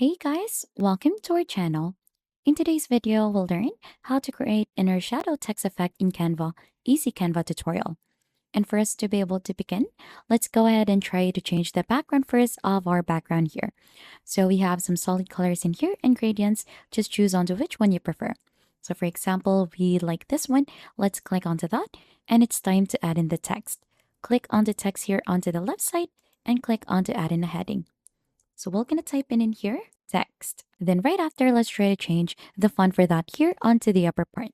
Hey guys, welcome to our channel. In today's video, we'll learn how to create inner shadow text effect in Canva, easy Canva tutorial. And for us to be able to begin, let's go ahead and try to change the background first of our background here. So we have some solid colors in here and gradients, just choose onto which one you prefer. So for example, we like this one, let's click onto that and it's time to add in the text. Click on the text here onto the left side and click on to add in a heading. So we're going to type in here, text. Then right after, let's try to change the font for that here onto the upper part.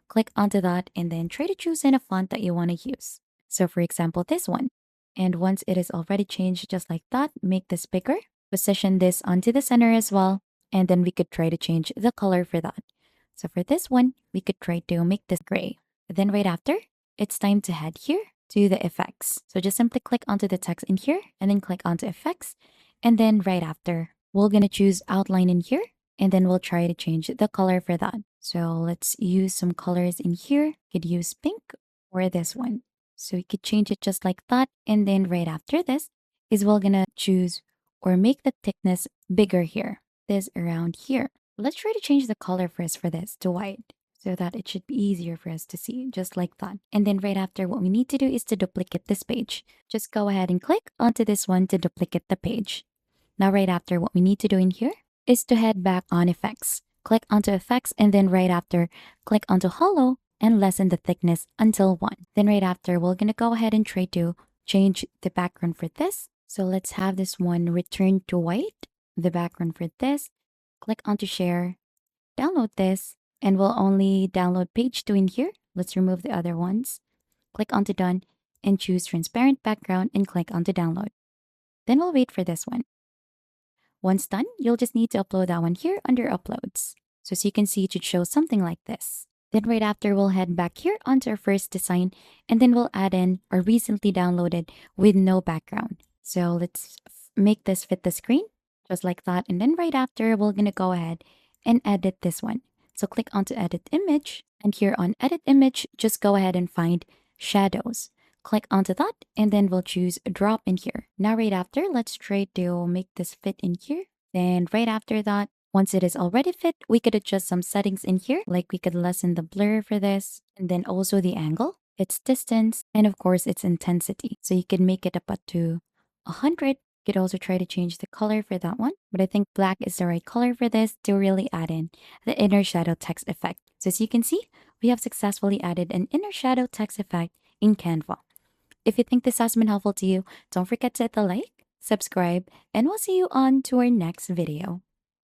Click onto that and then try to choose in a font that you want to use. So for example, this one. And once it is already changed just like that, make this bigger. Position this onto the center as well. And then we could try to change the color for that. So for this one, we could try to make this gray. Then right after, it's time to head here to the effects. So just simply click onto the text in here and then click onto effects. And then right after, we're going to choose outline in here and then we'll try to change the color for that. So let's use some colors in here. You could use pink or this one. So we could change it just like that. And then right after this is we're going to choose or make the thickness bigger here. This around here. Let's try to change the color first for this to white so that it should be easier for us to see, just like that. And then right after, what we need to do is to duplicate this page. Just go ahead and click onto this one to duplicate the page. Now right after, what we need to do in here is to head back on effects. Click onto effects and then right after, click onto hollow and lessen the thickness until 1. Then right after, we're going to go ahead and try to change the background for this. So let's have this one return to white. The background for this. Click onto share, download this, and we'll only download page 2 in here. Let's remove the other ones. Click onto done and choose transparent background and click onto download. Then we'll wait for this one. Once done, you'll just need to upload that one here under uploads. So as you can see, it should show something like this. Then right after, we'll head back here onto our first design and then we'll add in our recently downloaded with no background. So let's make this fit the screen just like that. And then right after, we're going to go ahead and edit this one. So click onto edit image and here on edit image, just go ahead and find shadows. Click onto that and then we'll choose drop in here. Now right after, let's try to make this fit in here. Then right after that, once it is already fit, we could adjust some settings in here. Like we could lessen the blur for this and then also the angle, its distance, and of course its intensity. So you can make it up to 100. You could also try to change the color for that one. But I think black is the right color for this to really add in the inner shadow text effect. So as you can see, we have successfully added an inner shadow text effect in Canva. If you think this has been helpful to you, don't forget to hit the like, subscribe, and we'll see you on to our next video.